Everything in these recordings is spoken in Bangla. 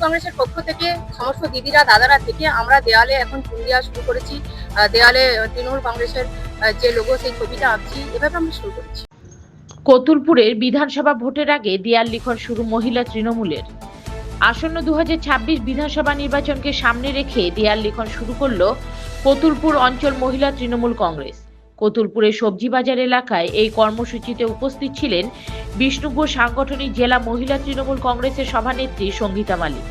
কংগ্রেসের পক্ষ থেকে সমস্ত দিদিরা দাদারা থেকে আমরা দেয়ালে এখন চুন দেওয়া শুরু করেছি। দেয়ালে তৃণমূল কংগ্রেসের যে লোগো সেই ছবিটা আঁকছি, এভাবে আমরা শুরু করেছি। কতুলপুরের বিধানসভা ভোটের আগে দেয়াল লিখন শুরু মহিলা তৃণমূলের। আসন্ন 2026 বিধানসভা নির্বাচনকে সামনে রেখে দেয়াল লিখন শুরু করল কতুলপুর অঞ্চল মহিলা তৃণমূল কংগ্রেস। কতুলপুরের সবজি বাজার এলাকায় এই কর্মসূচিতে উপস্থিত ছিলেন বিষ্ণুপুর সাংগঠনিক জেলা মহিলা তৃণমূল কংগ্রেসের সভানেত্রী সঙ্গীতা মালিক।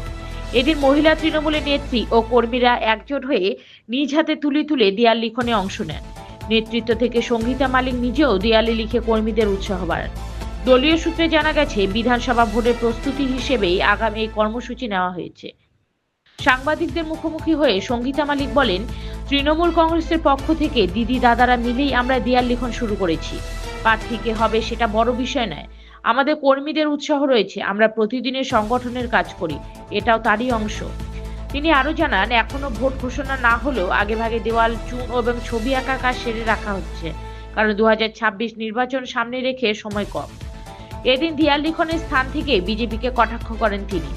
এদিন মহিলা তৃণমূলের নেত্রী ও কর্মীরা একজোট হয়ে নিজ হাতে তুলে তুলে দেয়াল লিখনে অংশ নেন। নেতৃত্ব থেকে সঙ্গীতা মালিক নিজেও দেয়ালে লিখে কর্মীদের উৎসাহ বাড়ান। দলীয় সূত্রে জানা গেছে, বিধানসভা ভোটের প্রস্তুতি হিসেবেই আগামী এই কর্মসূচি নেওয়া হয়েছে। সাংবাদিকদের মুখোমুখি হয়ে সঙ্গীতা মালিক বলেন, তৃণমূল কংগ্রেসের পক্ষ থেকে দিদি দাদারা মিলেই আমরা দেয়াল লিখন শুরু করেছি। প্রার্থী কে হবে সেটা বড় বিষয় নয়, আমাদের কর্মীদের উৎসাহ রয়েছে। আমরা প্রতিদিনের সংগঠনের কাজ করি, এটাও তারই অংশ। তিনি আরো জানান, এখনো ভোট ঘোষণা না হলেও আগেভাগে দেওয়াল, চুন এবং ছবি আঁকার কাজ সেরে রাখা হচ্ছে, কারণ 2026 নির্বাচন সামনে রেখে সময় কম। এদিন দেয়াল লিখনের স্থান থেকে বিজেপিকে কটাক্ষ করেন তিনি।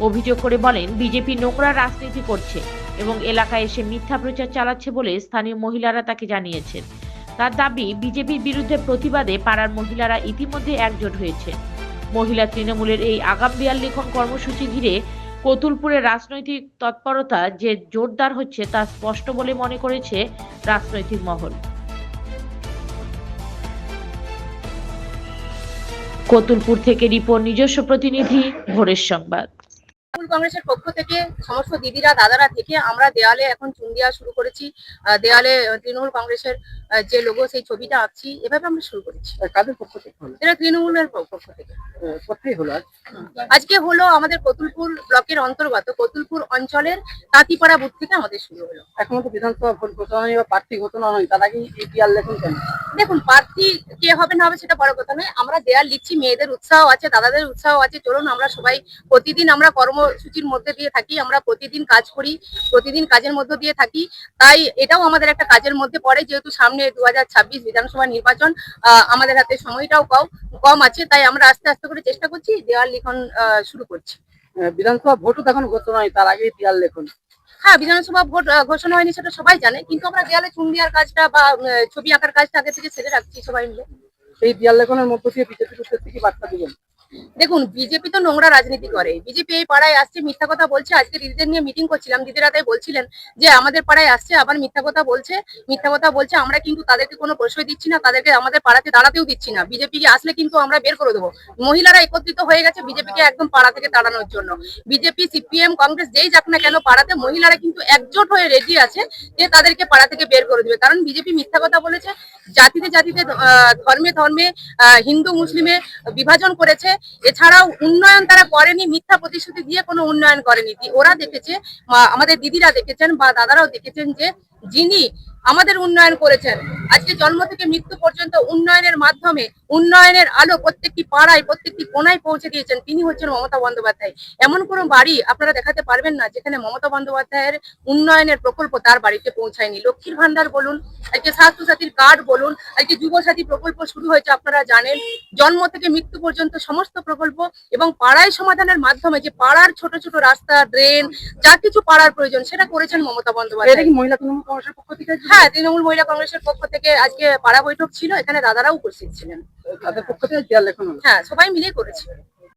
অভিযোগ করে বলেন, বিজেপি নোংরা রাজনীতি করছে এবং এলাকায় এসে মিথ্যা প্রচার চালাচ্ছে বলে স্থানীয় মহিলারা তাকে জানিয়েছেন। তার দাবি, বিজেপির বিরুদ্ধে প্রতিবাদে পাড়ার মহিলারা ইতিমধ্যে একজোট হয়েছে। মহিলা তৃণমূলের এই আগাম দেয়াল লিখন কর্মসূচি ঘিরে কতুলপুরের রাজনৈতিক তৎপরতা যে জোরদার হচ্ছে তা স্পষ্ট বলে মনে করেছে রাজনৈতিক মহল। কতুলপুর থেকে রিপোর্ট, নিজস্ব প্রতিনিধি, ভোরের সংবাদ। তৃণমূল কংগ্রেসের পক্ষ থেকে সমস্ত দিদিরা দাদারা থেকে আমরা দেয়ালে এখন চুন দেওয়া শুরু করেছি। দেয়ালে তৃণমূল কংগ্রেসের যে লোগো সেই ছবিটা আঁকছি, এভাবে আমরা শুরু করেছি। কাদের পক্ষ থেকে হলো? এটা তৃণমূলের পক্ষ থেকে। কোথায় হলো আজ? আজকে হলো আমাদের কতুলপুর ব্লকের অন্তর্গত কতুলপুর অঞ্চলের তাঁতিপাড়া বুথ থেকে আমাদের শুরু হলো। এখনো তো বিধানসভা ভোট ঘোষণা নেই বা প্রার্থী ঘোষণা নয়, তার আগেই এই দেয়াল লেখন কেন? দেখুন, প্রার্থী কে হবে না হবে সেটা বড় কথা নয়, আমরা দেয়াল লিখছি, মেয়েদের উৎসাহ আছে, দাদাদের উৎসাহ আছে। চলুন আমরা সবাই, প্রতিদিন আমরা কর্মসূচির মধ্যে দিয়ে থাকি, আমরা প্রতিদিন কাজ করি, প্রতিদিন কাজের মধ্যে দিয়ে থাকি। তাই এটাও আমাদের একটা কাজের মধ্যে পড়ে, যেহেতু সামনে 2026 বিধানসভা নির্বাচন, আমাদের হাতে সময়টাও কম আছে। তাই আমরা আস্তে আস্তে করে চেষ্টা করছি, দেয়াল লিখন শুরু করছি। বিধানসভা ভোটও তখন ঘোষণা হয়, তার আগেই দেয়াল লেখন। হ্যাঁ, বিধানসভা ভোট ঘোষণা হয়নি সেটা সবাই জানে, কিন্তু আমরা দেয়ালে চুন দেওয়ার কাজটা বা ছবি আঁকার কাজটা আগে থেকে সেরে রাখছি সবাই মিলে। এই দেয়াল লেখনের মধ্য দিয়ে বিজেপির উদ্দেশ্যে কি বার্তা দিবেন? দেখুন, বিজেপি তো নোংরা রাজনীতি করে। বিজেপি এই পাড়ায় আসছে, মিথ্যা কথা বলছে। আজকে দিদিদের নিয়ে মিটিং করছিলাম, দিদিরা তাই বলছিলেন যে আমাদের পাড়ায় আসছে, আবার মিথ্যা কথা বলছে। আমরা কিন্তু তাদেরকে কোনো প্রশ্রয় দিচ্ছি না, তাদেরকে আমাদের পাড়াতে দাঁড়াতেও দিচ্ছি না। বিজেপি আসলে কিন্তু আমরা বের করে দেবো। মহিলারা একত্রিত হয়ে গেছে বিজেপিকে একদম পাড়া থেকে তাড়ানোর জন্য। বিজেপি, সিপিএম, কংগ্রেস যেই যাক না কেন, পাড়াতে মহিলারা কিন্তু একজোট হয়ে রেডি আছে যে তাদেরকে পাড়া থেকে বের করে দেবে। কারণ বিজেপি মিথ্যা কথা বলেছে, জাতিতে ধর্মে ধর্মে, হিন্দু মুসলিমে বিভাজন করেছে। এছাড়াও উন্নয়ন তারা করেনি, মিথ্যা প্রতিশ্রুতি দিয়ে কোনো উন্নয়ন করেনি। ওরা দেখেছে, আমাদের দিদিরা দেখেছেন বা দাদারাও দেখেছেন যে যিনি আমাদের উন্নয়ন করেছেন, আজকে জন্ম থেকে মৃত্যু পর্যন্ত উন্নয়নের মাধ্যমে উন্নয়নের আলো প্রত্যেকটি পাড়ায়, প্রত্যেকটি কোনায় পৌঁছে দিয়েছেন, তিনি হচ্ছেন মমতা বন্দ্যোপাধ্যায়। এমন কোনো বাড়ি আপনারা দেখাতে পারবেন না যেখানে মমতা বন্দ্যোপাধ্যায়ের উন্নয়নের প্রকল্প তার বাড়িতে পৌঁছায়নি। লক্ষ্মীর ভান্ডার বলুন, আজকে স্বাস্থ্যসাথীর কার্ড বলুন, আজকে যুবসাথী প্রকল্প শুরু হয়েছে, আপনারা জানেন। জন্ম থেকে মৃত্যু পর্যন্ত সমস্ত প্রকল্প এবং পাড়ায় সমাধানের মাধ্যমে যে পাড়ার ছোট ছোট রাস্তা, ড্রেন, যা কিছু পাড়ার প্রয়োজন সেটা করেছেন মমতা বন্দ্যোপাধ্যায়। এটা কি মহিলা তৃণমূল কংগ্রেসের পক্ষ থেকে? হ্যাঁ, তৃণমূল মহিলা কংগ্রেসের পক্ষ থেকে আজকে পাড়া বৈঠক ছিল, এখানে দাদারাও উপস্থিত ছিলেন। তাদের পক্ষ থেকে দেয়াল লেখন হলো? হ্যাঁ, সবাই মিলে করেছি।